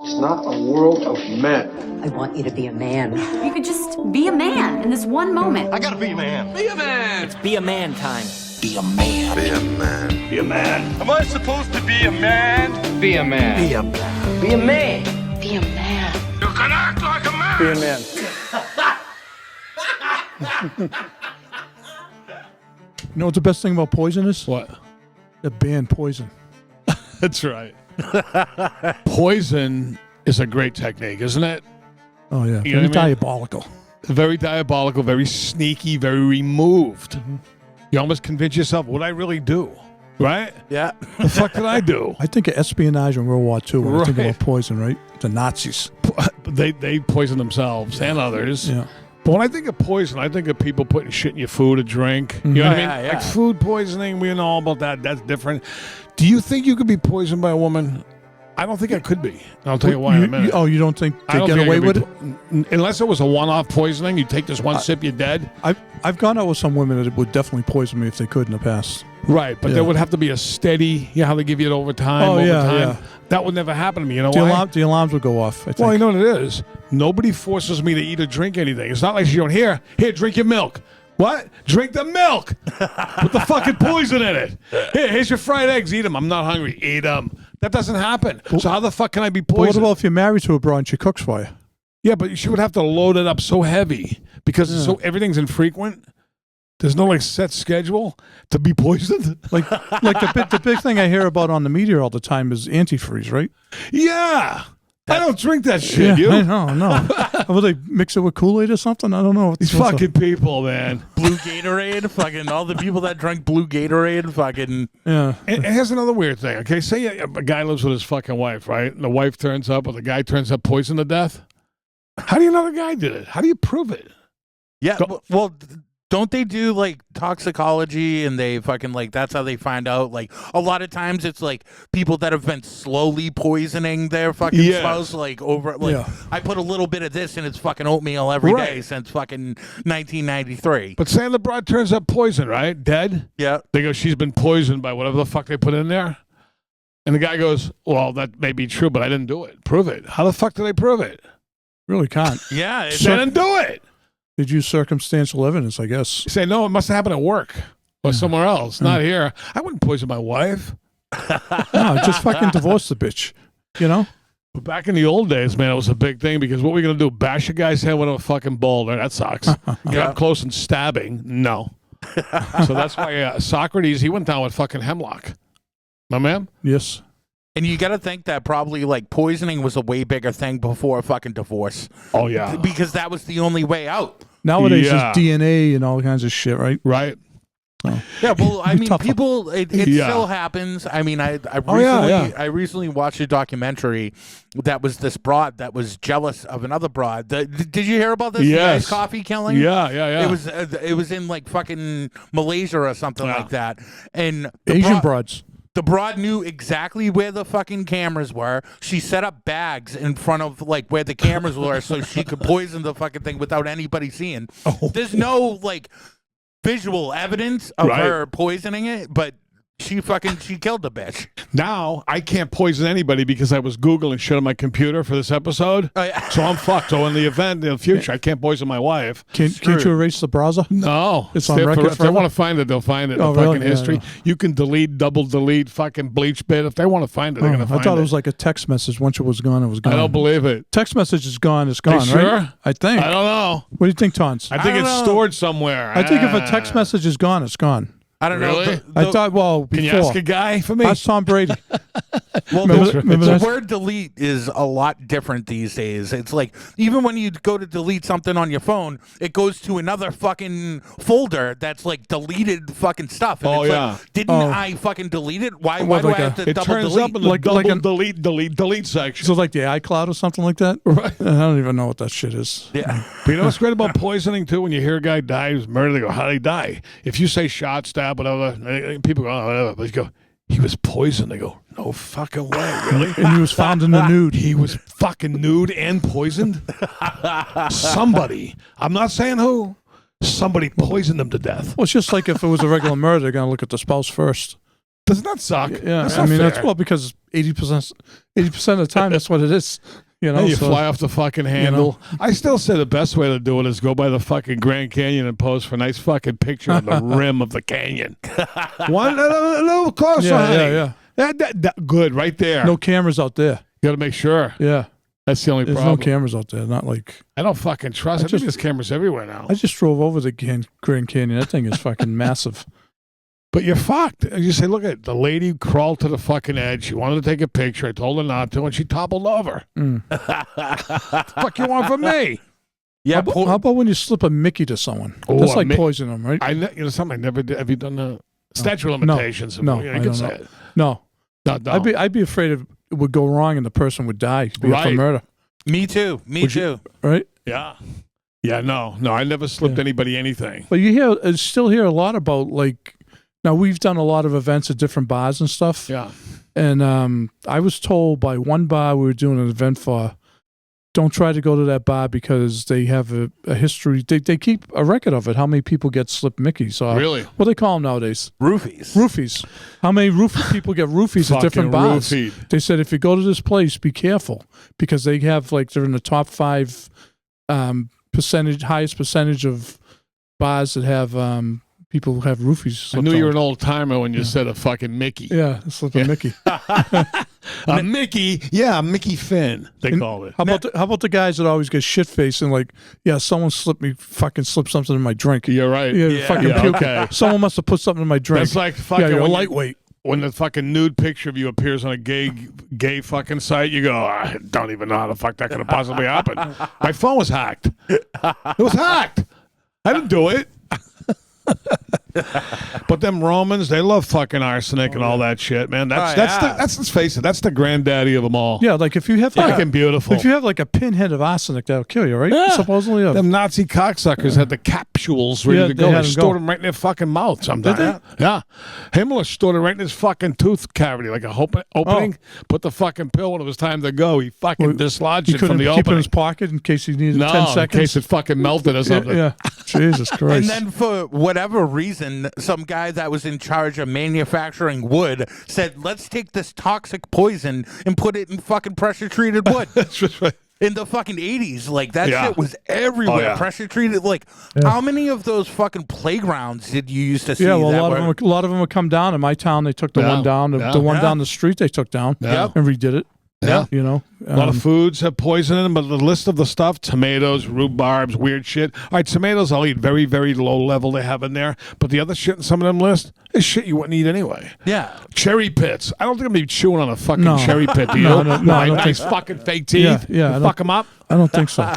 It's not a world of men. I want you to be a man. You could just be a man in this one moment. I gotta be a man. Be a man. It's be a man time. Be a man. Be a man. Be a man. Am I supposed to be a man? Be a man. Be a man. Be a man. Be a man. You can act like a man. Be a man. You know what the best thing about Poison is? What? The band Poison. That's right. Poison is a great technique, isn't it? Oh, yeah. You know Very what I mean? diabolical. Very diabolical, very sneaky, very removed. Mm-hmm. You almost convince yourself, what did I really do? Right? Yeah. The fuck did I do? I think of espionage in World War II when I think Right. about Poison, right? The Nazis. They poison themselves and others. Yeah. But when I think of poison, I think of people putting shit in your food or drink. You know what I mean? Yeah. Like food poisoning, we know all about that. That's different. Do you think you could be poisoned by a woman? I don't think I could be. I'll tell you why in a minute. You don't think I they don't get think I away could with it? be unless it was a one-off poisoning. You take this one sip, you're dead. I've gone out with some women that would definitely poison me if they could in the past. Right, but there would have to be a steady, how they give you it over time, Oh, yeah, time. yeah. That would never happen to me. You know why? The alarms would go off, I think. Well, you know what it is? Nobody forces me to eat or drink anything. It's not like she's going, here, drink your milk. What? Drink the milk. Put the fucking poison in it. Here's your fried eggs. Eat them. I'm not hungry. Eat them. That doesn't happen. So how the fuck can I be But what poisoned? about if you're married to a broad and she cooks for you? Yeah, but she would have to load it up so heavy because it's so everything's infrequent. There's no like set schedule to be poisoned. Like the big thing I hear about on the media all the time is antifreeze, right? Yeah. I don't drink that shit. Yeah, You? I know, no. Will they mix it with Kool-Aid or something? I don't know. These fucking people, man. Blue Gatorade, fucking all the people that drank blue Gatorade, fucking. Yeah. And here's another weird thing. Okay, say a guy lives with his fucking wife, right? And the wife turns up, or the guy turns up poisoned to death. How do you know the guy did it? How do you prove it? Yeah, well, don't they do like toxicology and they fucking like that's how they find out? Like a lot of times it's like people that have been slowly poisoning their fucking spouse, like over like I put a little bit of this in its fucking oatmeal every day since fucking 1993. But say the broad turns up poisoned, right? Dead? Yeah. They go, she's been poisoned by whatever the fuck they put in there. And the guy goes, well, that may be true, but I didn't do it. Prove it. How the fuck did I prove it? Really can't. Yeah. I didn't do it. Did use circumstantial evidence, I guess. You say, no, it must have happened at work or somewhere else, not here. I wouldn't poison my wife. No, just fucking divorce the bitch, you know? But back in the old days, man, it was a big thing because what were we going to do? Bash a guy's head with a fucking boulder? That sucks. Get up close and stabbing? No. So that's why Socrates, he went down with fucking hemlock. My man? Yes. And you got to think that probably like poisoning was a way bigger thing before fucking divorce. Oh, yeah. Because that was the only way out. Nowadays, it's DNA and all kinds of shit, right? Right. Oh. Yeah, well, I mean, Tougher. people, it still happens. I mean, I recently watched a documentary that was this broad that was jealous of another broad. Did you hear about this? Yes. The iced coffee killing? Yeah. It was in like fucking Malaysia or something like that. And Asian broads. The broad knew exactly where the fucking cameras were. She set up bags in front of like where the cameras were so she could poison the fucking thing without anybody seeing. There's no like visual evidence of her poisoning it, but she killed the bitch. Now, I can't poison anybody because I was Googling shit on my computer for this episode. So I'm fucked. So in the event in the future, I can't poison my wife. Can't you erase the browser? No. It's on record If they want to find it, they'll find it in fucking history. Yeah, you can double delete, fucking bleach bit. If they want to find it, they're going to find it. I thought it was like a text message. Once it was gone, it was gone. I don't believe it. Text message is gone, it's gone, Sure? right? I think. I don't know. What do you think, Tons? I think it's stored somewhere. I think if a text message is gone, it's gone. I don't Really? know. I thought, well, Can before. you ask a guy for me? That's Tom Brady. Well, Remember the that? word delete is a lot different these days. It's like even when you go to delete something on your phone, it goes to another fucking folder that's like deleted fucking stuff. And it's like, didn't I fucking delete it? Why do I have to it double turns delete? up in the delete section. So like the iCloud or something like that? Right. I don't even know what that shit is. Yeah. But you know what's great about poisoning, too? When you hear a guy die, who's murdered, they go, how'd he die? If you say shot, stab, whatever, people go, oh, whatever. But you go, he was poisoned. They go, no fucking way, really? And he was found in the nude. He was fucking nude and poisoned? Somebody, I'm not saying who, somebody poisoned him to death. Well, it's just like if it was a regular murder, they're going to look at the spouse first. Doesn't that suck? Yeah, that's I mean fair. that's well because 80% of the time that's what it is. You know, And you so, fly off the fucking handle. I still say the best way to do it is go by the fucking Grand Canyon and pose for a nice fucking picture of the rim of the canyon. One a little closer, honey. yeah. That, good, right there. No cameras out there. You got to make sure. Yeah, That's the only there's problem. no cameras out there. Not like I don't fucking trust. I think there's cameras everywhere now. I just drove over the Grand Canyon. That thing is fucking massive. But you're fucked. And you say, look at the lady crawled to the fucking edge. She wanted to take a picture. I told her not to, and she toppled over. Mm. Fuck you want from me? Yeah, How about when you slip a Mickey to someone? Oh, That's a like Mi- poisoning them, right? You know something I never did. Have you done the statute of No. limitations? No, you I can don't say know. it. No, No. I'd be afraid it would go wrong and the person would die, be up for Right. murder, me too. Me Would too. right? Yeah. Yeah, no. I never slipped anybody anything. But you still hear a lot about like. Now we've done a lot of events at different bars and stuff. Yeah. And I was told by one bar we were doing an event for, don't try to go to that bar because they have a history. They keep a record of it. How many people get slipped Mickeys? Really? What do they call them nowadays? Roofies. Roofies. How many roofie people get roofies at different Fucking bars? roofied. They said if you go to this place, be careful because they have like they're in the top 5 highest percentage of bars that have people who have roofies. I knew you were on. an old timer when you said a fucking Mickey. Yeah, slip a Mickey. A Mickey. Yeah, Mickey Finn, they call it. How about the guys that always get shit faced and like, yeah, someone slipped something in my drink. You're right. Yeah, fucking puke. okay. Someone must have put something in my drink. That's like fucking yeah, you're when lightweight. when the fucking nude picture of you appears on a gay fucking site, you go, I don't even know how the fuck that could have possibly happened. My phone was hacked. It was hacked. I didn't do it. But them Romans, they love fucking arsenic and all that shit, man. That's let's face it, that's the granddaddy of them all. Yeah, like if you have Fucking beautiful. If you have like a pinhead of arsenic, that'll kill you, right? Yeah. Supposedly. Them Nazi cocksuckers had the capsules ready Yeah, to they go. had They them stored go. them right in their fucking mouth sometimes. Did Yeah. Himmler stored it right in his fucking tooth cavity, like a opening. Put the fucking pill when it was time to go. He fucking dislodged He it from couldn't the keep it in opening. his pocket in case he needed 10 No, in seconds. case it fucking melted or something. Yeah. Jesus Christ. And then for whatever reason, some guy that was in charge of manufacturing wood said, let's take this toxic poison and put it in fucking pressure-treated wood. That's just right. In the fucking 80s, like that Yeah. shit was everywhere. Oh, yeah. Pressure treated. Like, how many of those fucking playgrounds did you used to see? Yeah, well, that a were- lot of them would come down. In my town, they took the Yeah. one down. Yeah. The one Yeah. down the street, they took down Yeah. and redid it. Yeah. You know, A lot of foods have poison in them, but the list of the stuff, tomatoes, rhubarbs, weird shit. All right, tomatoes I'll eat very, very low level they have in there, but the other shit in some of them lists is shit you wouldn't eat anyway. Yeah. Cherry pits. I don't think I'm going to be chewing on a fucking No. cherry pit, do you? No, no, My I don't nice think- fucking fake teeth. Yeah, I You don't- fuck them up. I don't think so.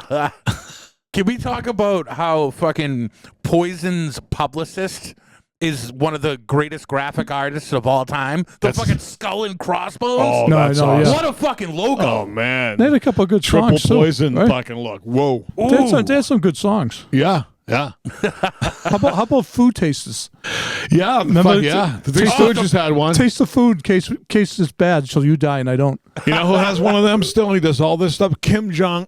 Can we talk about how fucking Poison's publicist is one of the greatest graphic artists of all time? The fucking skull and crossbones? Oh, No, that's I know, yeah. awesome. What a fucking logo. Oh, man. They had a couple of good Triple songs too, poison right? fucking look. Whoa. They had some good songs. Yeah. Yeah. How about food tasters? Yeah. Remember The Three Stooges had one. Taste the food in case it's bad, so you die and I don't. You know who has one of them still? He does all this stuff. Kim Jong.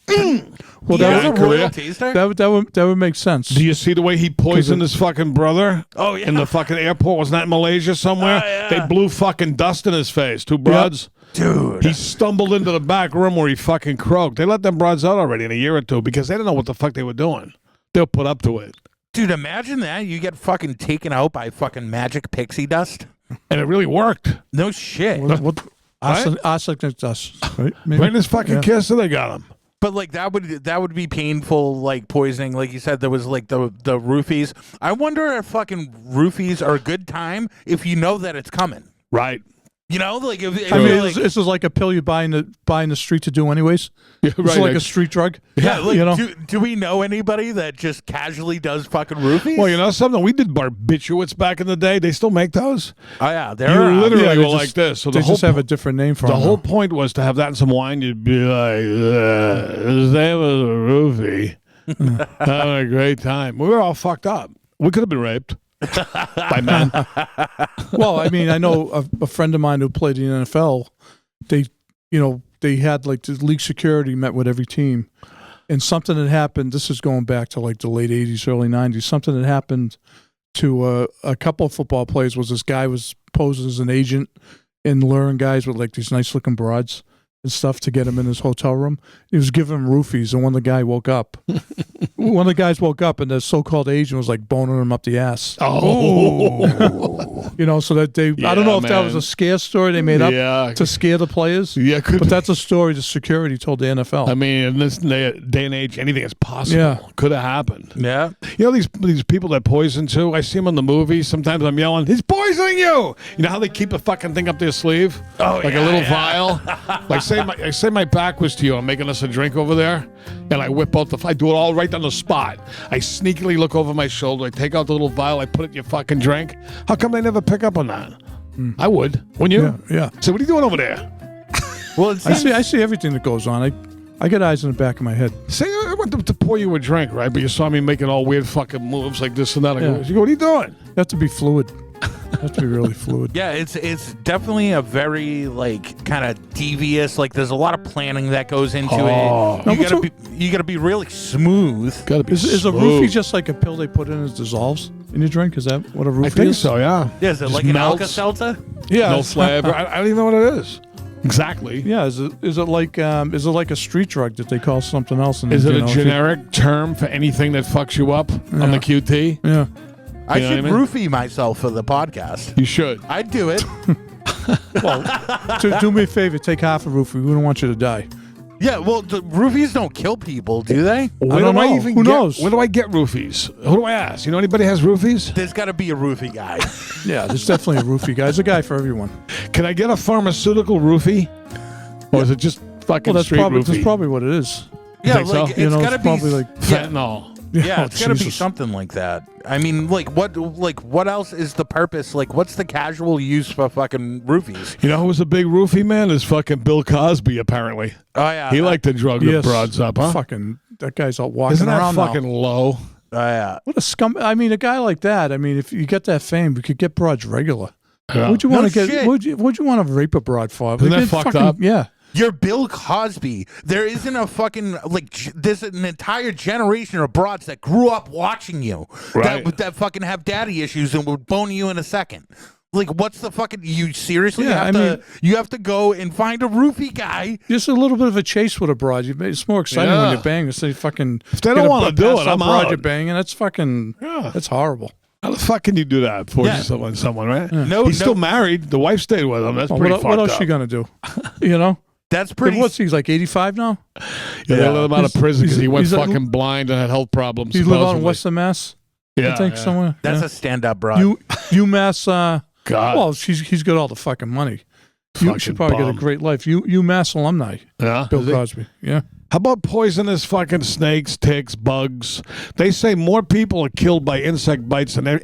Well, He that has a would, Korea. royal taster? that would make sense. Do you see the way he poisoned his fucking brother? Oh, yeah. In the fucking airport. Wasn't that in Malaysia somewhere? Oh, yeah. They blew fucking dust in his face. Two broads. Dude. He stumbled into the back room where he fucking croaked. They let them broads out already in a year or two because they didn't know what the fuck they were doing. They'll put up to it. Dude, imagine that. You get fucking taken out by fucking magic pixie dust. And it really worked. No shit. What arsenic dust, right? Maybe? Right in his fucking kiss, and they got him. But like that would be painful, like poisoning. Like you said, there was like the roofies. I wonder if fucking roofies are a good time if you know that it's coming. Right. You know, like if I mean, you're like, this is like a pill you buy in the street to do anyways. Yeah, It's right. like a street drug. yeah, like, you know. do we know anybody that just casually does fucking roofies? Well, you know something? We did barbiturates back in the day. They still make those. Oh yeah, they're You literally Yeah, they go just- like this. So They the whole just have a different name for the them. whole now. point was to have that in some wine. You'd be like, his name was Roofie. Having a great time. We were all fucked up. We could have been raped by men. Well, I mean, I know a friend of mine who played in the NFL. They had like the league security met with every team, and something had happened. This is going back to like the late '80s, early '90s. Something had happened to a couple of football players was this guy was posing as an agent and luring guys with like these nice looking broads and stuff to get him in his hotel room. He was giving him roofies, and when the guy woke up, one of the guys woke up, and the so-called agent was like boning him up the ass. Oh, You know, so that they, I don't know if that was a scare story they made up to scare the players. Yeah, but that's a story the security told the NFL. I mean, in this day and age, anything is possible. Yeah. Could have happened. Yeah. You know these people that poison too? I see them in the movies. Sometimes I'm yelling, he's poisoning you! You know how they keep a fucking thing up their sleeve? Oh, like a little vial? Like say my back was to you, I'm making us a drink over there, and I whip out I do it all right on the spot. I sneakily look over my shoulder, I take out the little vial, I put it in your fucking drink. How come they never pick up on that? I would. Wouldn't you? Yeah. So what are you doing over there? Well, I see everything that goes on. I get eyes in the back of my head. Say I went to pour you a drink, right? But you saw me making all weird fucking moves like this and that. Yeah. You go, what are you doing? You have to be fluid. You have to be really fluid. Yeah, it's definitely a very like kind of devious. Like there's a lot of planning that goes into it. You gotta be really smooth. Gotta be Is a smooth. roofie just like a pill they put in and dissolves in your drink? Is that what a roofie I think is? so, yeah. Yeah, is it Just like an melts. Alka-Seltzer? Yeah. No flavor. I don't even know what it is. Exactly. Yeah. Is it like a street drug that they call something else? And Is it you a know, if you- generic term for anything that fucks you up on the QT? Yeah. I You know should what I mean? roofie myself for the podcast. You should. I'd do it. Do me a favor. Take half a roofie. We don't want you to die. Yeah, well, the roofies don't kill people, do they? Where don't do I know. even Who get, knows? Where do I get roofies? Who do I ask? You know anybody has roofies? There's got to be a roofie guy. Yeah. There's definitely a roofie guy. There's a guy for everyone. Can I get a pharmaceutical roofie? Or is it just fucking Well, that's street roofie? probably what it is. Yeah, think so? like You it's know, got to it's be probably like Fentanyl. yeah, Oh, it's got to be Jesus. something like that. I mean, what else is the purpose? Like, what's the casual use for fucking roofies? You know who was a big roofie man? Is fucking Bill Cosby, apparently. Oh yeah, He liked to drug the Yes. broads up, huh? Fucking that guy's out walking Isn't that around fucking now. low? Oh yeah. What a scum! I mean, a guy like that. I mean, if you get that fame, we could get broads regular. Yeah. Would you No want to get? shit. Would you want to rape a broad for? Isn't that It's fucked fucking- up? Yeah. You're Bill Cosby. There isn't a fucking there's an entire generation of broads that grew up watching you Right. that fucking have daddy issues and would bone you in a second. Like, what's the fucking? You seriously Yeah, you have to go and find a roofie guy. Just a little bit of a chase with a broad. It's more exciting Yeah. when you bang. Say fucking. If they don't wanna do it, I'm broad out. you're banging. That's fucking. Yeah. That's horrible. How the fuck can you do that? Force Yeah. someone, right? No, He's still married. The wife stayed with him. That's Well, pretty what fucked else up. you gonna do? You know. That's pretty. What's he's like 85 now? Yeah, they let him out of prison because he went he's a- fucking blind and had health problems. He live out in supposedly. Western Mass. Yeah, I think yeah. somewhere. That's yeah. a stand-up broad. UMass. God. Well, he's got all the fucking money. You Fucking should probably get bum. a great life. UMass alumni. Yeah. Bill Is he? Cosby. Yeah. How about poisonous fucking snakes, ticks, bugs? They say more people are killed by insect bites than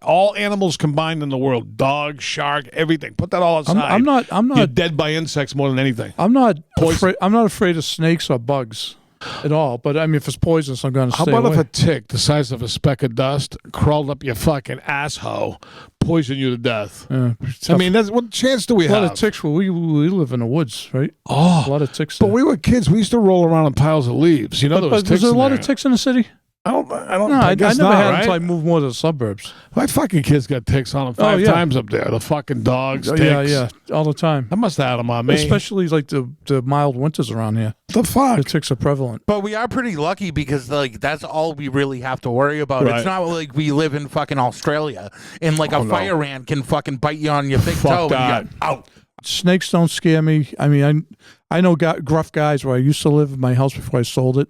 all animals combined in the world. Dog, shark, everything. Put that all aside. I'm not. You're dead by insects more than anything. I'm not Poison. afraid of snakes or bugs at all. But I mean, if it's poisonous, I'm going to How stay about away. if a tick the size of a speck of dust crawled up your fucking asshole, poisoned you to death? Yeah, I mean, what chance do we a lot have? of ticks. Well, we live in the woods, right? Oh, A lot of ticks. but there. we were kids. We used to roll around in piles of leaves. You know, there was But ticks was there a in lot there. of ticks in the city? I don't. No, I guess never not, had right? until I moved more to the suburbs. My fucking kids got ticks on them 5 yeah. times up there. The fucking dogs, ticks. Yeah, all the time. I must have had them on me. Especially like the mild winters around here. the fuck. The ticks are prevalent. But we are pretty lucky because like that's all we really have to worry about. Right. It's not like we live in fucking Australia and like a Oh, no. fire ant can fucking bite you on your big Fuck toe that. and you're out. Snakes don't scare me. I mean, I know gruff guys where I used to live in my house before I sold it.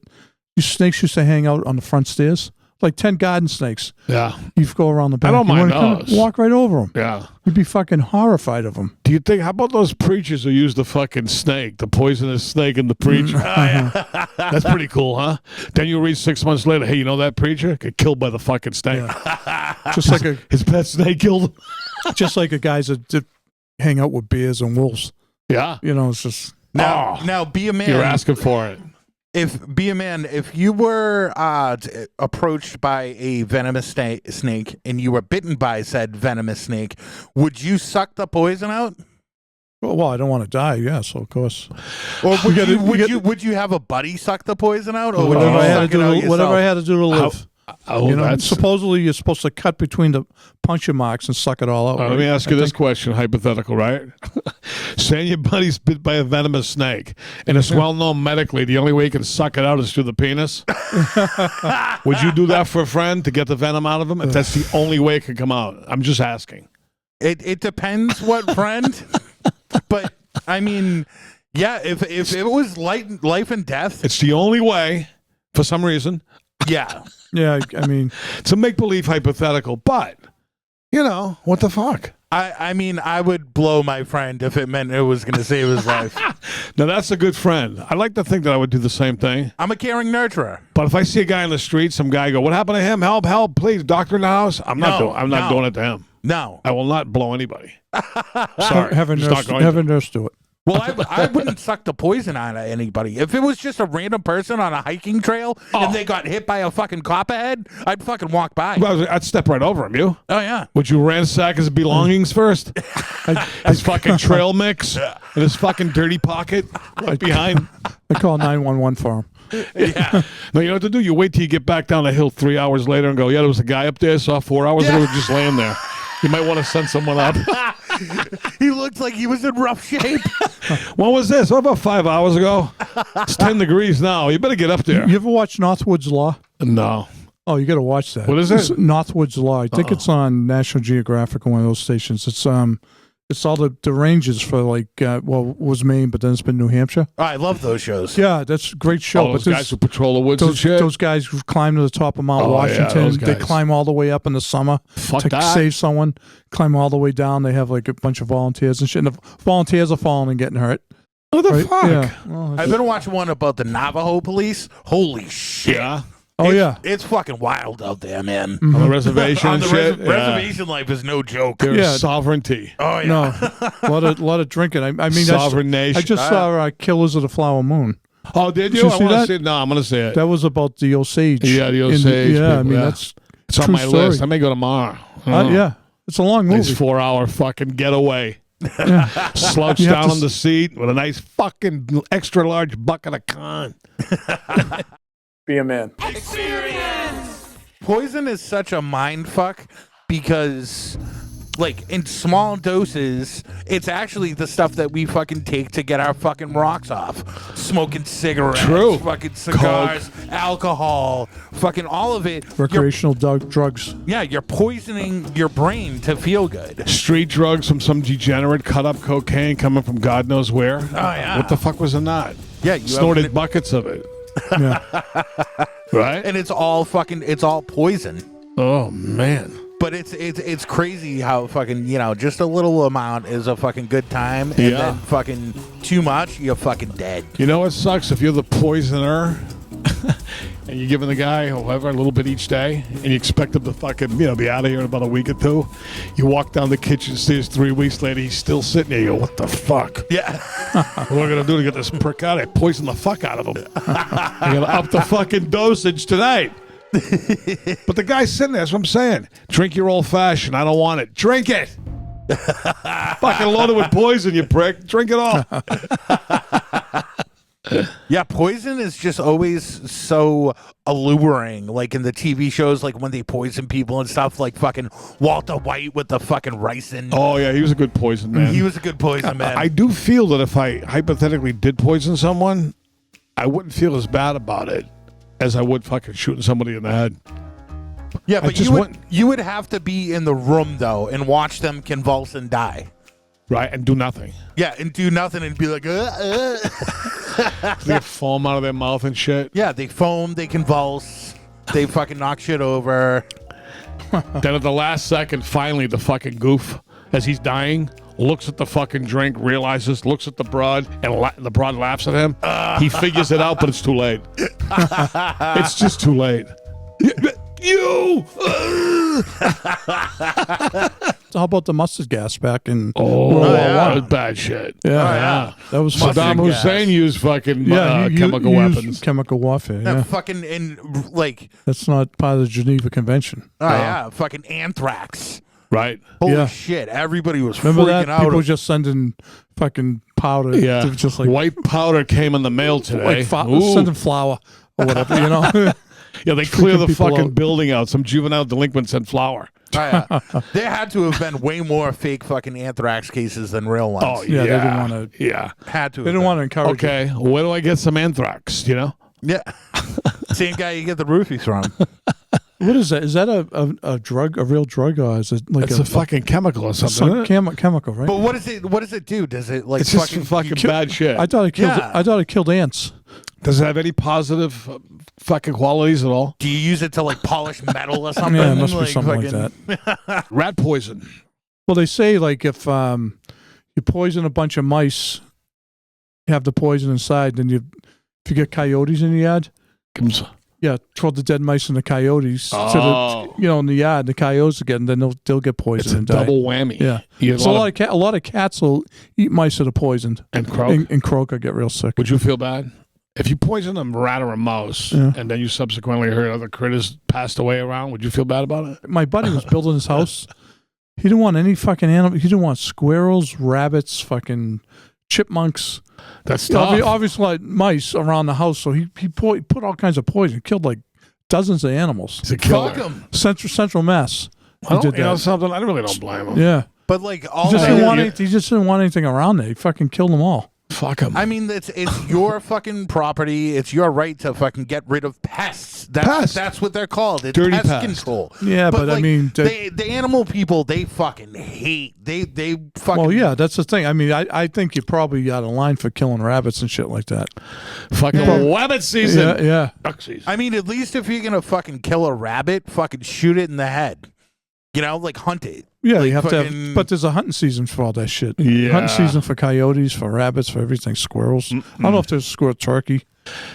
These snakes used to hang out on the front stairs, like 10 garden snakes. Yeah, You go around the back. don't You mind wanna come those. walk right over them. yeah. You'd be fucking horrified of them. Do you think? How about those preachers who use the fucking snake, the poisonous snake, in the preacher? That's pretty cool, huh? Then you read 6 months later, hey, you know that preacher got killed by the fucking snake. Just like a His pet snake killed him. just like a guys that hang out with bears and wolves. Yeah. You know, it's just Now be a man. You're asking for it. If you were approached by a venomous snake and you were bitten by said venomous snake, would you suck the poison out? well, I don't want to die. Yeah, so of course. Or gotta- we would you have a buddy suck the poison out? Or would Whatever you I had suck to it out do. yourself? Whatever I had to do to live. Oh, that's. supposedly you're supposed to cut between the puncture marks and suck it all out. All right, let me ask you this question, hypothetical, right? Saying your buddy's bit by a venomous snake, and it's well known medically the only way you can suck it out is through the penis. Would you do that for a friend to get the venom out of him? If that's the only way it can come out, I'm just asking. It depends what friend, but I mean, yeah, if it was life and death, It's the only way, for some reason. yeah. Yeah, I mean, It's a make-believe hypothetical, but, you know, what the fuck? I mean, I would blow my friend if it meant it was going to save his life. Now, that's a good friend. I like to think that I would do the same thing. I'm a caring nurturer. But if I see a guy in the street, some guy go, what happened to him? Help, please, doctor in the house. I'm not doing it to him. No. I will not blow anybody. Sorry. have a just nurse, not going have to. a nurse do it. Well, I wouldn't suck the poison out of anybody. If it was just a random person on a hiking trail and they got hit by a fucking copperhead, I'd fucking walk by. Well, I'd step right over him, you. Oh, yeah. Would you ransack his belongings first? His fucking trail mix in his fucking dirty pocket right behind. I call 911 for him. Yeah. No, you know what to do? You wait till you get back down the hill 3 hours later and go, yeah, there was a guy up there, I saw 4 hours ago, just laying there. You might want to send someone up. He looked like he was in rough shape. When was this? What, about 5 hours ago? It's 10 degrees now. You better get up there. You ever watch Northwood's Law? No. Oh, you got to watch that. What is it? It's Northwood's Law. I think it's on National Geographic or one of those stations. It's all the ranges for like it was Maine, but then it's been New Hampshire. Oh, I love those shows. Yeah, that's a great show. All those but guys who patrol the woods and those, shit. those guys who climb to the top of Mount Oh, yeah, Washington. those They guys. climb all the way up in the summer Fuck to that. save someone. Climb all the way down. They have like a bunch of volunteers and shit. And the volunteers are falling and getting hurt. What the Right? fuck? Yeah. Well, I've been watching one about the Navajo police. Holy shit. Yeah. Oh, yeah. It's fucking wild out there, man. On the reservation On and the shit. reservation life is no joke. There's Yeah. sovereignty. Oh, yeah. No, a lot of drinking. I mean, Sovereign nation. I just saw Killers of the Flower Moon. Oh, did you? you I see want to that? see it. No, I'm going to see it. That was about the Osage. Yeah, the in Osage yeah, I people, mean yeah. that's It's on true my story. list. I may go tomorrow. Yeah, it's a long movie. Nice 4 hour fucking getaway. Slouch You have down to on the seat with a nice fucking extra large bucket of con. Be a man. Poison is such a mind fuck because, like, in small doses, it's actually the stuff that we fucking take to get our fucking rocks off. Smoking cigarettes, True. fucking cigars, alcohol, fucking all of it. Recreational drugs. You're poisoning your brain to feel good. Street drugs from some degenerate cut up cocaine coming from God knows where. Oh, yeah. What the fuck was in that? Yeah, you Snorted have- buckets of it. Yeah. Right? and it's all poison. Oh, man. But it's crazy how fucking, just a little amount is a fucking good time, and Yeah. then fucking too much, you're fucking dead. You know what sucks? If you're the poisoner and you're giving the guy, whoever, a little bit each day, and you expect him to fucking, be out of here in about a week or two, you walk down the kitchen stairs 3 weeks later, he's still sitting there. You go, what the fuck? Yeah. What am I going to do to get this prick out? I poison the fuck out of him. I got to up the fucking dosage tonight. But the guy's sitting there. That's what I'm saying. Drink your old fashioned. I don't want it. Drink it. Fucking loaded with poison, you prick. Drink it all. Yeah, poison is just always so alluring, like in the TV shows, like when they poison people and stuff, like fucking Walter White with the fucking ricin. Oh, yeah. He was a good poison man. He was a good poison man. I do feel that if I hypothetically did poison someone, I wouldn't feel as bad about it as I would fucking shooting somebody in the head. Yeah, but just you would have to be in the room though and watch them convulse and die. Right, and do nothing. Yeah, and do nothing and be like, They get foam out of their mouth and shit. Yeah, they foam, they convulse, they fucking knock shit over. Then at the last second, finally, the fucking goof, as he's dying, looks at the fucking drink, realizes, looks at the broad, and the broad laughs at him. He figures it out, but it's too late. It's just too late. You! So how about the mustard gas back in That was bad shit. Yeah. That was Saddam Mustard gas. Hussein used fucking you chemical used weapons. chemical warfare. Yeah. Fucking like, That's not part of the Geneva Convention. fucking anthrax. Right. Holy Yeah. shit! Everybody was Remember freaking that? out. People just sending fucking powder. Yeah. to just like White powder came in the mail today. sending flour or whatever, Yeah, they clear the people fucking out. building out. Some juvenile delinquent sent flour. There had to have been way more fake fucking anthrax cases than real ones. Oh, Yeah, they didn't want to. Yeah. Had to. They didn't want to encourage. it. Okay, where do I get some anthrax, you know? Yeah. Same guy you get the roofies from. What is that? Is that a drug, a real drug, or is it like It's a fucking chemical or something. some isn't it? chemical, right? But what does it do? Does it like It's just fucking bad shit. I thought it killed. Yeah. I thought it killed ants. Does it have any positive fucking qualities at all? do you use it to like polish metal or something? Yeah, it must be something fucking- like that. Rat poison. Well, they say like if you poison a bunch of mice, you have the poison inside, then if you get coyotes in the yard, Comes. yeah, throw the dead mice and the coyotes Oh. in the yard. The coyotes again, then they'll get poisoned It's a and die. double whammy. Yeah, You get so a lot of cats will eat mice that are poisoned, and croak. and croak or get real sick. Would you feel bad? If you poison a rat or a mouse, Yeah. and then you subsequently heard other critters passed away around, would you feel bad about it? My buddy was building his house. He didn't want any fucking animal. He didn't want squirrels, rabbits, fucking chipmunks. That's You know, tough. obviously, like mice around the house. So he put all kinds of poison. Killed like dozens of animals. It's a killer. Fuck 'em. Central Mass. He Well, did you know that. something? I really don't blame him. Yeah. But like all He just, that- didn't want he just didn't want anything around there. He fucking killed them all. Fuck him. I mean, it's your fucking property. It's your right to fucking get rid of pests. That's what they're called. It's Dirty pest pest. control. Yeah, but I like, mean, the animal people, they fucking hate. They fucking. Well, yeah, that's the thing. I mean, I think you probably got a line for killing rabbits and shit like that. fucking rabbit season. Yeah, yeah. Duck season. I mean, at least if you're gonna fucking kill a rabbit, fucking shoot it in the head. You know, like hunt it. Yeah, Like you have to fucking- have, but there's a hunting season for all that shit. Yeah. Hunting season for coyotes, for rabbits, for everything, squirrels. I don't know if there's squirrel turkey,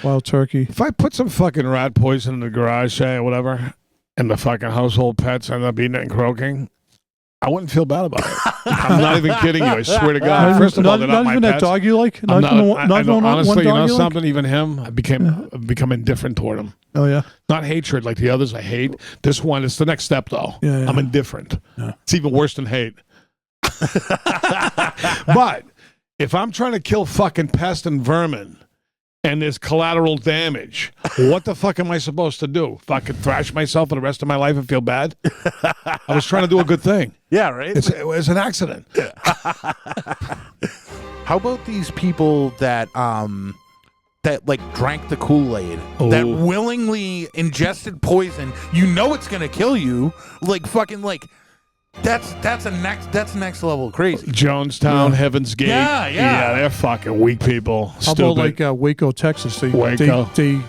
wild turkey. If I put some fucking rat poison in the garage, say, or whatever, and the fucking household pets end up eating it and croaking, I wouldn't feel bad about it. I'm not even kidding you. I swear to God. First of all, they're not my even that pets. dog you like. I'm Not even I don't- one honestly, you dog know you like? something? Even him, I've become indifferent toward him. Oh yeah. Not hatred like the others I hate. This one, it's the next step, though. Yeah, yeah. I'm indifferent. Yeah. It's even worse than hate. But if I'm trying to kill fucking pest and vermin and there's collateral damage, what the fuck am I supposed to do? Fucking thrash myself for the rest of my life and feel bad? I was trying to do a good thing. Yeah, right. It was an accident. How about these people that like drank the Kool-Aid, that Oh. willingly ingested poison? You know it's gonna kill you. Like fucking like that's next level crazy. Jonestown, Heaven's Gate. Yeah, yeah. they're fucking weak people. How Stupid. about like Waco, Texas? Waco. They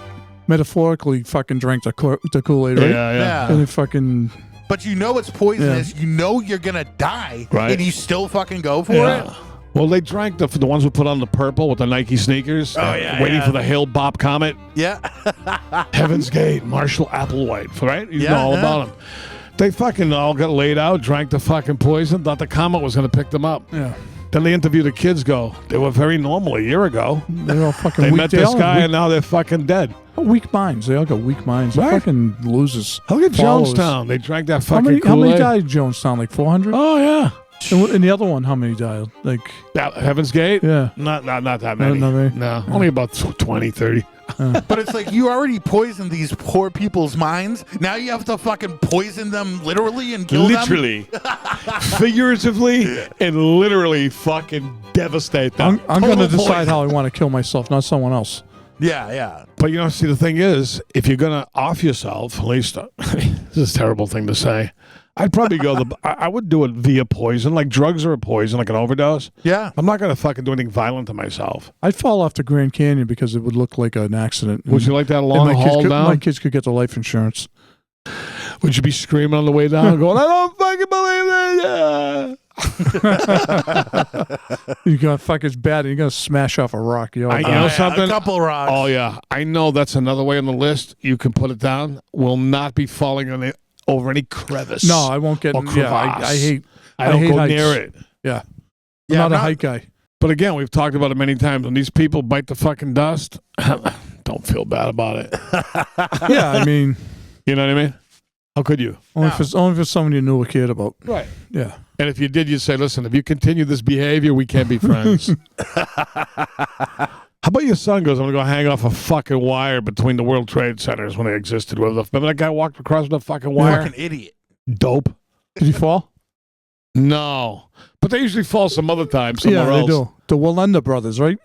metaphorically fucking drank the Kool-Aid, right? yeah. And they fucking But you know it's poisonous. You know you're gonna die, Right. and you still fucking go for Yeah. it. Well, they drank the ones who put on the purple with the Nike sneakers. Oh, yeah, waiting yeah. for the Hale Bopp Comet. Yeah. Heaven's Gate, Marshall Applewhite, right? You know Yeah, all yeah. about them. They fucking all got laid out, drank the fucking poison, thought the comet was going to pick them up. yeah. Then they interviewed the kids, they were very normal a year ago. They're all fucking They weak. met They this all guy have and now they're fucking dead. weak minds. They all got weak minds. They're Right. fucking losers. Look at Followers. Jonestown. They drank that How fucking many Kool-Aid. died in Jonestown? Like 400? Oh, yeah. And the other one, how many died? Like, Heaven's Gate? yeah. Not that many. not many? No, only about 20, 30. But it's like you already poisoned these poor people's minds. Now you have to fucking poison them literally and kill them. Literally, figuratively, and literally fucking devastate them. I'm going to Total decide poison. how I want to kill myself, not someone else. Yeah, yeah. But you know, see, the thing is, if you're gonna off yourself, at least this is a terrible thing to say. I'd probably go I would do it via poison, like drugs are a poison, like an overdose. Yeah. I'm not gonna fucking do anything violent to myself. I'd fall off the Grand Canyon because it would look like an accident. Would you like that And long my haul down? My kids could get the life insurance. Would you be screaming on the way down, going, "I don't fucking believe it"? You got fuck it's bad, and you're gonna smash off a rock. You know, I know something. A couple rocks. Oh yeah, I know that's another way on the list. You can put it down. Will not be falling on it over any crevice. no, I won't get. Or Yeah, I crevasse. hate. I don't hate go heights. near it. Yeah, Yeah, I'm not a not- height guy. But again, we've talked about it many times. When these people bite the fucking dust, don't feel bad about it. Yeah, I mean, You know what I mean? How could you? only for someone you knew or cared about. Right. Yeah, And if you did, you'd say, listen, if you continue this behavior, we can't be friends. How about your son goes, I'm going to go hang off a fucking wire between the World Trade Centers when they existed. Remember that guy walked across with a fucking wire? Fucking idiot. Dope. Did he fall? No. But they usually fall some other time somewhere Yeah, else. they do. The Wallenda brothers, right?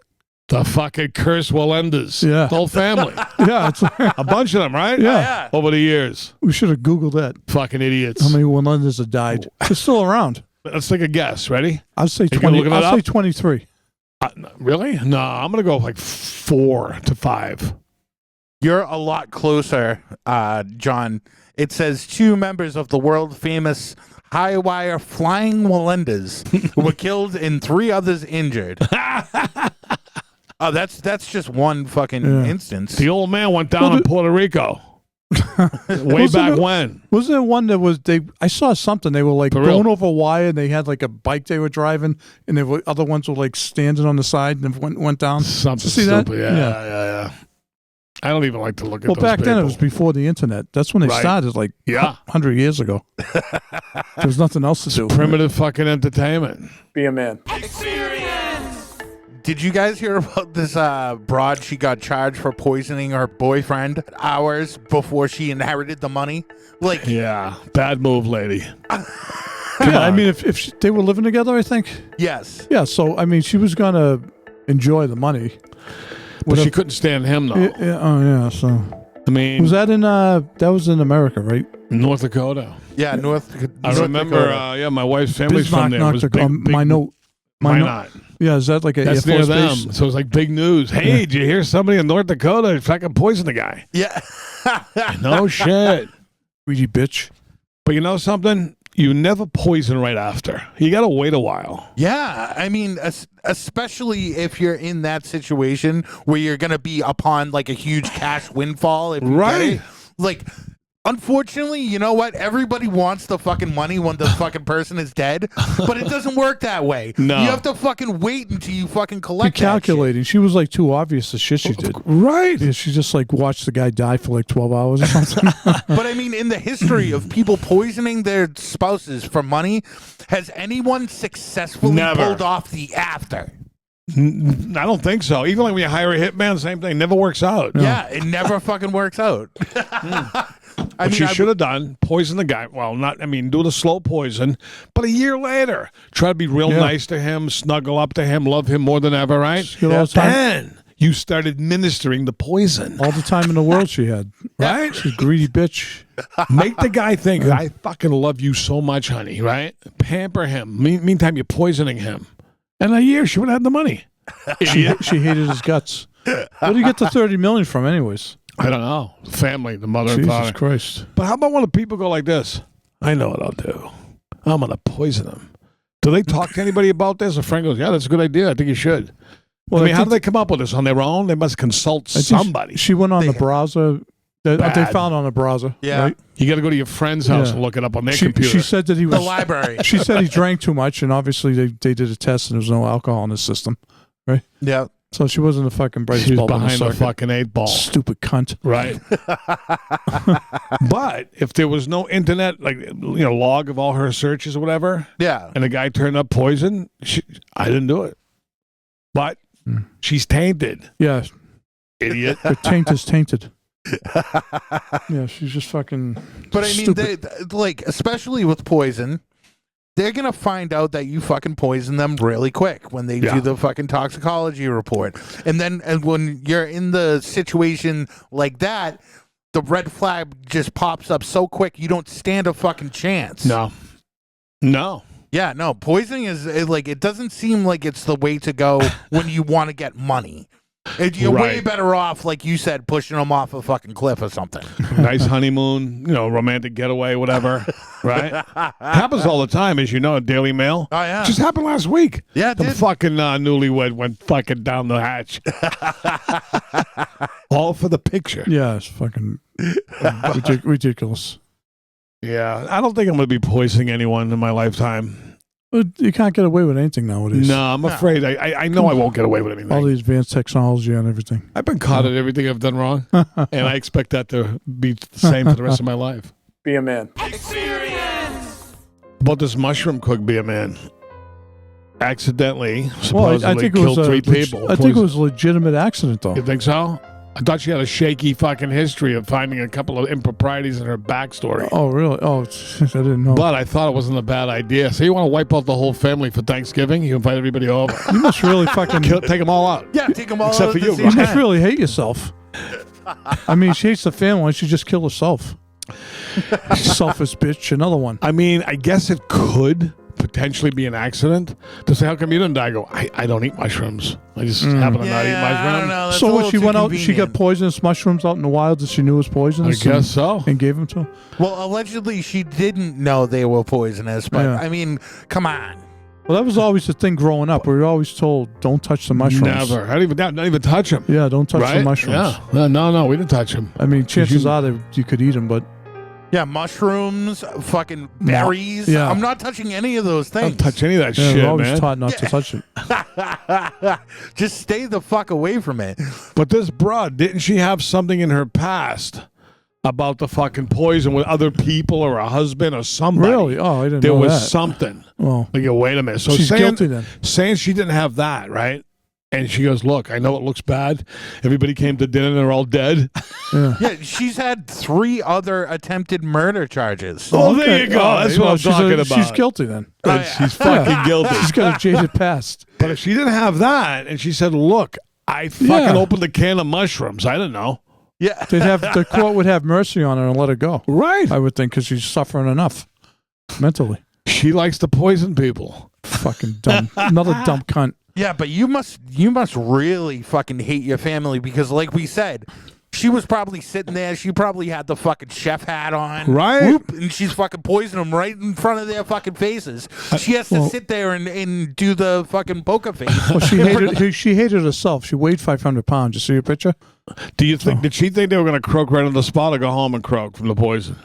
The fucking cursed Wallendas. Yeah. The whole family. Yeah, it's, A bunch of them, right? Yeah. Over the years. we should have Googled that. Fucking idiots. How many Wallendas have died? They're still around. Let's take a guess. Ready? I'll say You 20. looking it I'll say up? 23. Really? No, I'm going to go like 4 to 5. You're a lot closer, John. It says 2 members of the world famous high wire flying Wallendas were killed and 3 others injured. Oh, that's just one fucking instance. The old man went down in Puerto Rico. Way back when. Wasn't there one that was I saw something. They were like For real? going over a wire and they had like a bike they were driving and there were other ones were like standing on the side and went down. Something Did you see that? stupid. Yeah. I don't even like to look at Well, those back then it was people. before the internet. That's when they Right. started, like 100 years ago. There was nothing else to do. Primitive fucking entertainment. Be a man. Did you guys hear about this broad? She got charged for poisoning her boyfriend hours before she inherited the money. Like, Yeah. Bad move, lady. Yeah, I mean, if they were living together, I think. yes. Yeah, so, I mean, she was going to enjoy the money. But she couldn't stand him, though. Yeah, so. I mean, Was that in America, right? North Dakota. Yeah, North I remember, my wife's family's from there. It was big, my note. Why not? Yeah, is that like a That's Air near Force them. base? So it's like big news. Hey, did you hear somebody in North Dakota fucking poisoned the guy? Yeah. No shit. Greedy bitch. But you know something? You never poison right after. You got to wait a while. Yeah, I mean, especially if you're in that situation where you're gonna be upon like a huge cash windfall. If you get Right. it. Like, unfortunately, you know what? Everybody wants the fucking money when the fucking person is dead, but it doesn't work that way. No. You have to fucking wait until you fucking Be collect that shit. calculating. She was like too obvious the shit she did. Right. Yeah, she just like watched the guy die for like 12 hours or something. But I mean, in the history of people poisoning their spouses for money, has anyone successfully Never. pulled off the after? I don't think so. Even like when you hire a hitman, same thing. Never works out. Yeah, it never fucking works out. What she should have done, poison the guy. Well, do the slow poison, but a year later, try to be real nice to him, snuggle up to him, love him more than ever, right? Get all the time. Then you start administering the poison. All the time in the world she had. Right? She's a greedy bitch. Make the guy think, I fucking love you so much, honey, right? Pamper him. Meantime, you're poisoning him. And in a year, she would have had the money. Idiot. She hated his guts. Where do you get the $30 million from anyways? I don't know. Family, the mother and Jesus father. Christ. But how about when the people go like this? I know what I'll do. I'm going to poison him. Do they talk to anybody about this? A friend goes, yeah, that's a good idea. I think you should. Well, I mean, I how think- do they come up with this on their own? They must consult I think somebody. She went on the browser. They Bad. found on the browser. Yeah. Right? You got to go to your friend's house Yeah. and look it up on their She computer. said that he The was. library. She said he drank too much, and obviously they did a test, and there was no alcohol in his system. Yeah. So she wasn't the fucking brightest She was bulb in behind the circuit. fucking 8 ball. Stupid cunt. Right. But if there was no internet, log of all her searches or whatever, Yeah. and the guy turned up poison, I didn't do it. But she's tainted, Yeah, idiot. the taint is tainted. Yeah, she's just fucking. But I mean, stupid. like, especially with poison, they're going to find out that you fucking poison them really quick when they do the fucking toxicology report. And then when you're in the situation like that, the red flag just pops up so quick, you don't stand a fucking chance. No. Yeah, no. Poisoning is it doesn't seem like it's the way to go when you want to get money. You're way Right. better off, like you said, pushing them off a fucking cliff or something. Nice honeymoon, romantic getaway, whatever. Right? Happens all the time, as you know, Daily Mail. Oh, yeah. Just happened last week. Yeah, it The did. fucking newlywed went fucking down the hatch. All for the picture. Yeah, it's fucking ridiculous. Yeah. I don't think I'm going to be poisoning anyone in my lifetime. But you can't get away with anything nowadays. No, I'm afraid. I know I won't get away with anything. All the advanced technology and everything. I've been caught at everything I've done wrong, and I expect that to be the same for the rest of my life. Be a man. About this mushroom cook, be a man. accidentally, Well, supposedly killed 3 people. I think it was a legitimate accident, though. You think so? I thought she had a shaky fucking history of finding a couple of improprieties in her backstory. Oh, really? Oh, I didn't know. But I thought it wasn't a bad idea. So you want to wipe out the whole family for Thanksgiving? You invite everybody over. You must really fucking Take them all out. Yeah, take them all Except out for at you, the same right? You must time. really hate yourself. I mean, she hates the family. Why don't she just kill herself? Selfish bitch. Another one. I mean, I guess it could potentially be an accident. To say, how come you didn't die? I go, I don't eat mushrooms. I just happen to not eat Yeah, I mushrooms. don't know. That's a So when little she too went out, she got convenient. poisonous mushrooms out in the wild that she knew was I poisonous. guess so. And gave them to her. Well, allegedly she didn't know they were poisonous, but Yeah. I mean, come on. Well, that was always the thing growing up. We were always told, don't touch the mushrooms. Never. I don't even touch them. Yeah, don't touch the Right? mushrooms. Yeah. No, we didn't touch them. I mean, chances are that you could eat them, but Yeah, mushrooms, fucking berries. Yeah. I'm not touching any of those I don't things. touch any of that yeah, shit, we're always man. taught not to touch it. Just stay the fuck away from it. But this broad, didn't she have something in her past about the fucking poison with other people or a husband or somebody? Really? Oh, I didn't There know was that. something. Well, Like, wait a minute. So she's saying, guilty then. saying she didn't have that, right? And she goes, look, I know it looks bad. Everybody came to dinner and they're all dead. Yeah, she's had 3 other attempted murder charges. Oh, there you go. That's what I'm talking about. She's guilty then. And she's fucking guilty. She's got a jaded past. But if she didn't have that and she said, look, I fucking opened a can of mushrooms. I don't know. Yeah. The court would have mercy on her and let her go. Right. I would think because she's suffering enough mentally. She likes to poison people. Fucking dumb. Another dumb cunt. Yeah, but you must really fucking hate your family because, like we said, she was probably sitting there. She probably had the fucking chef hat on, Right? Whoop, and she's fucking poisoning them right in front of their fucking faces. She has to sit there and do the fucking poker face. Well, she hated herself. She weighed 500 pounds. You see her picture? Do you think, did she think they were going to croak right on the spot or go home and croak from the poison?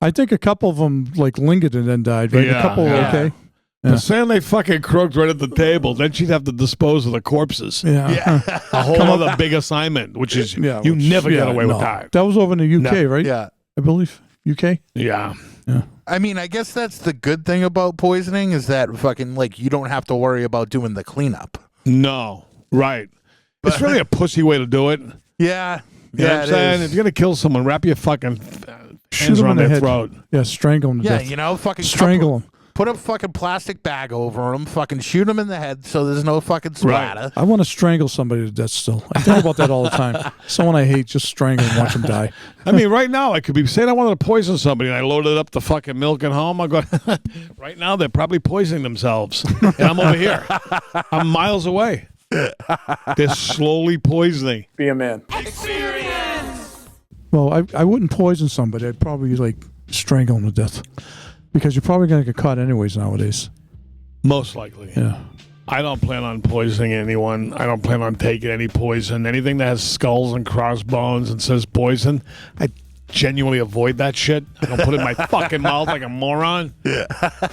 I think a couple of them like lingered and then died. Right? Yeah, A couple were yeah. okay. But saying they fucking croaked right at the table, then she'd have to dispose of the corpses. Yeah. A whole other big assignment, which is you never get away with that. That was over in the UK, No. right? Yeah. I believe. UK? Yeah. I mean, I guess that's the good thing about poisoning is that fucking, like, you don't have to worry about doing the cleanup. No. Right. It's really a pussy way to do it. Yeah. You know what I'm saying? If you're going to kill someone, wrap your fucking Shoot hands them around in the their head. throat. Yeah, strangle them to Yeah, death. you know, fucking Strangle them. Put a fucking plastic bag over them, fucking shoot them in the head so there's no fucking splatter. I want to strangle somebody to death still. I think about that all the time. Someone I hate, just strangle and watch them die. I mean, right now, I could be saying I wanted to poison somebody, and I loaded up the fucking milk at home. I go, right now, they're probably poisoning themselves. And I'm over here. I'm miles away. They're slowly poisoning. Be a man. Well, I wouldn't poison somebody. I'd probably, like, strangle them to death. Because you're probably going to get caught anyways nowadays. Most likely. Yeah. I don't plan on poisoning anyone. I don't plan on taking any poison. Anything that has skulls and crossbones and says poison, I genuinely avoid that shit. I don't put it in my fucking mouth like a moron. Yeah.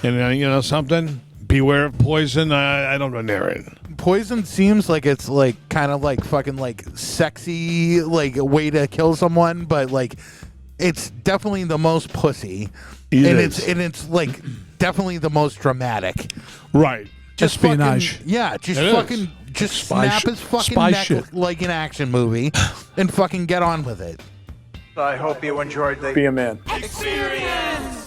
And, you know, something? Beware of poison. I don't go near it. Poison seems like it's like kind of like fucking like sexy like a way to kill someone, but like it's definitely the most pussy. It's like definitely the most dramatic. Right. Just Espionage. Fucking, yeah, just It fucking is. just Spy snap sh- his fucking spy neck shit. like an action movie and fucking get on with it. I hope you enjoyed the Be a man. Experience!